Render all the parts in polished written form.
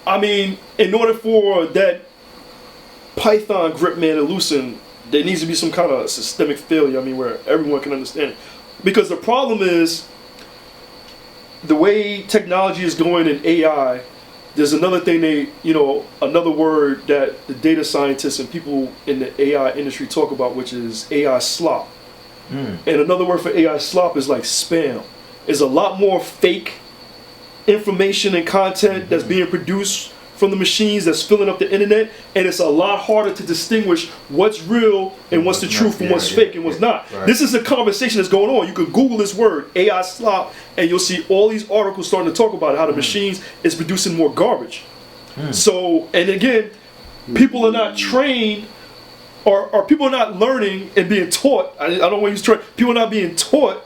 I mean, in order for that Python grip man to loosen, there needs to be some kind of systemic failure. I mean, where everyone can understand it. Because the problem is, the way technology is going in AI, there's another thing another word that the data scientists and people in the AI industry talk about, which is AI slop. And another word for AI slop is like spam. There's a lot more fake information and content that's being produced from the machines that's filling up the internet, and it's a lot harder to distinguish what's real and what's the truth from what's fake and what's not. Right. This is a conversation that's going on. You can Google this word, AI slop, and you'll see all these articles starting to talk about how the machines is producing more garbage. So, and again, people are not trained, or people are not learning and being taught. I don't want to use train. People are not being taught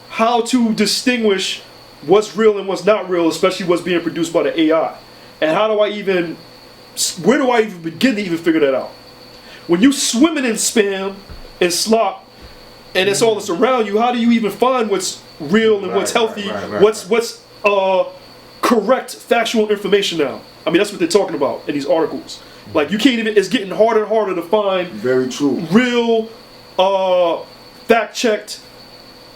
how to distinguish what's real and what's not real, especially what's being produced by the AI. And where do I even begin to even figure that out? When you swimming in spam and slop, and it's all that's around you, how do you even find what's real and what's healthy, what's correct factual information now? I mean, that's what they're talking about in these articles. Like, you can't even, it's getting harder and harder to find very true real, fact-checked,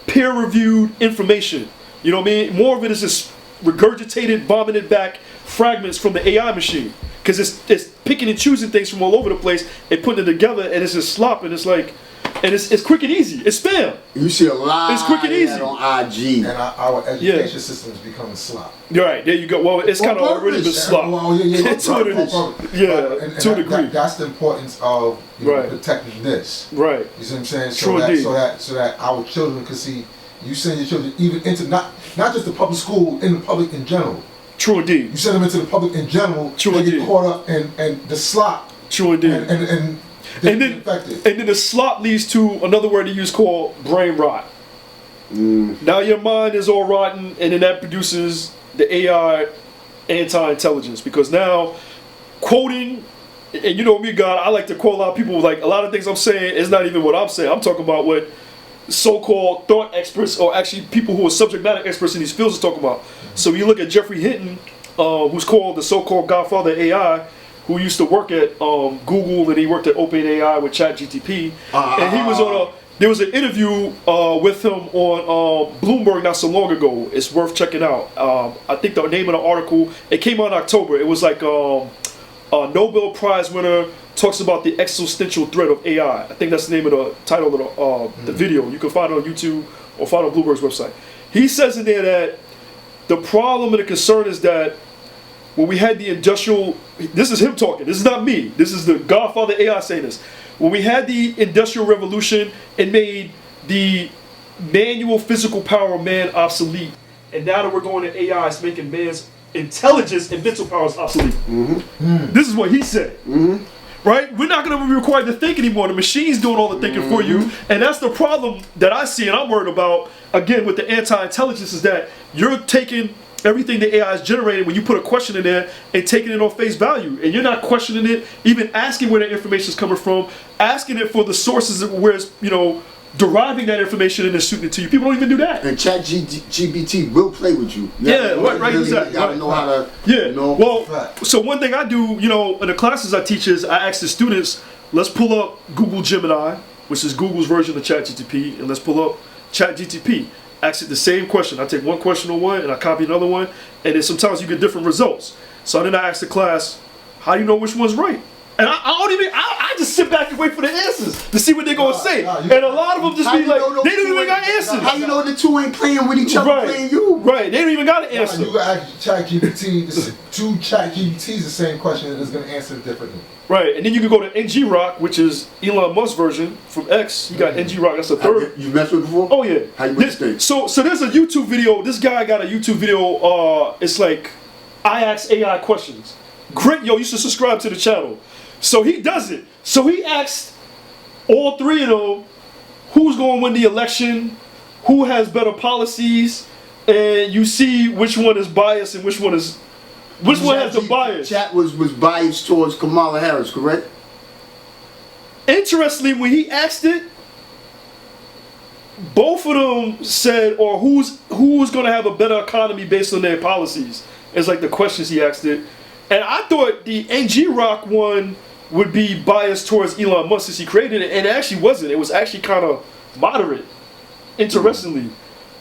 peer-reviewed information. You know what I mean? More of it is just regurgitated, vomited back fragments from the AI machine, because it's picking and choosing things from all over the place and putting it together, and it's just slop, and it's like, and it's quick and easy. It's spam. You see a lot. It's quick and easy on IG, and our education system is becoming slop. Right, there you go. Well, it's kind of already been slop. To a degree. That's the importance of protecting this. Right. You see what I'm saying? So that our children can see. You send your children even into not just the public school, in the public in general. True indeed. You send them into the public in general. True they indeed. get caught up in the slop. True indeed. And then the slop leads to another word they use called brain rot. Now your mind is all rotten, and then that produces the AI anti-intelligence, because now quoting, and you know me, God, I like to quote a lot of people. Like, a lot of things I'm saying is not even what I'm saying. I'm talking about what so-called thought experts, or actually people who are subject matter experts in these fields, are talking about. So you look at Geoffrey Hinton, who's called the so-called Godfather of AI, who used to work at Google, and he worked at OpenAI with ChatGPT, and he was there was an interview with him on Bloomberg not so long ago. It's worth checking out. I think the name of the article, it came out in October. It was like a Nobel Prize winner talks about the existential threat of AI. I think that's the name of the title of the video. You can find it on YouTube or find it on Bloomberg's website. He says in there that the problem and the concern is that when we had the industrial, this is him talking, this is not me, this is the Godfather AI saying this. When we had the Industrial Revolution, it made the manual physical power of man obsolete. And now that we're going to AI, it's making man's intelligence and mental powers obsolete. This is what he said. Right? We're not going to be required to think anymore. The machine's doing all the thinking for you. And that's the problem that I see and I'm worried about, again, with the anti-intelligence, is that you're taking everything the AI is generating when you put a question in there and taking it on face value. And you're not questioning it, even asking where that information is coming from, asking it for the sources where it's, deriving that information and then shooting it to you. People don't even do that. And ChatGPT will play with you. Right, exactly. You gotta know how to, Well, so one thing I do, in the classes I teach is I ask the students, let's pull up Google Gemini, which is Google's version of ChatGPT, and let's pull up ChatGPT. Ask it the same question. I take one question on one and I copy another one, and then sometimes you get different results. So then I ask the class, how do you know which one's right? And I just sit back and wait for the answers to see what they're going to say. And a lot of them just be like, they don't even got answers. How you know the two ain't playing with each other, playing you? Right, they don't even got an answer. You can ask ChatGPT, two ChatGPTs the same question, and it's going to answer it differently. Right, and then you can go to Grok, which is Elon Musk's version from X. You got Grok, that's the third. You messed with it before? Oh yeah. How you think? So there's a YouTube video. This guy got a YouTube video. It's like, I ask AI questions. Great, you should subscribe to the channel. So he does it. So he asked all three of them, who's going to win the election, who has better policies, and you see which one is biased and which one has the bias. Chat was biased towards Kamala Harris, correct? Interestingly, when he asked it, both of them said, or who's going to have a better economy based on their policies. It's like the questions he asked it. And I thought the Grok one would be biased towards Elon Musk since he created it, and it actually wasn't. It was actually kind of moderate, interestingly.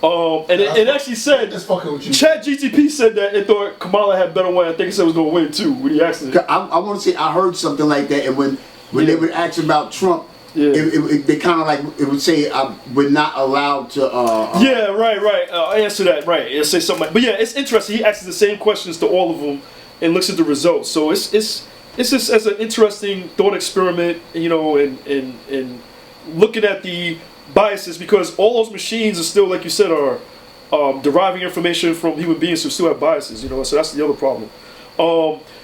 And it actually said, ChatGPT said that it thought Kamala had better one. I think it said it was going to win too when he asked it. I want to say I heard something like that, and when they would ask about Trump, they kind of like it would say we're not allowed to. Right. Answer that right. It'll say something. But yeah, it's interesting. He asks the same questions to all of them and looks at the results. So it's just as an interesting thought experiment, you know, and looking at the biases, because all those machines are still, like you said, are deriving information from human beings who still have biases, you know. So that's the other problem.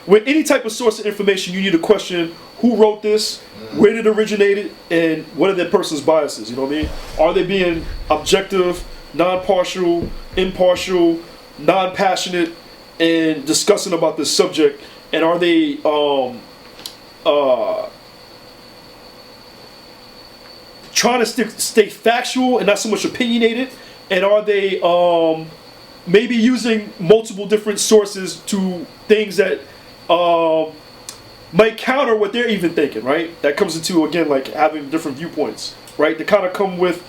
With any type of source of information, you need to question who wrote this, where did it originate, and what are that person's biases. You know what I mean? Are they being objective, non-partial, impartial, non-passionate, and discussing about this subject? And are they trying to stay factual and not so much opinionated? And are they maybe using multiple different sources to things that might counter what they're even thinking, right? That comes into, again, like having different viewpoints, right? To kind of come with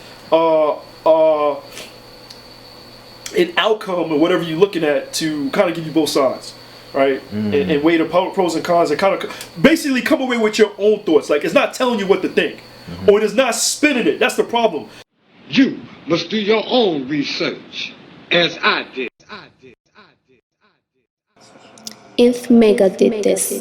an outcome or whatever you're looking at to kind of give you both sides, right? And weigh the pros and cons and kind of basically come away with your own thoughts. Like, it's not telling you what to think, or it is not spinning it. That's the problem. You must do your own research, as I did. If Mega did this.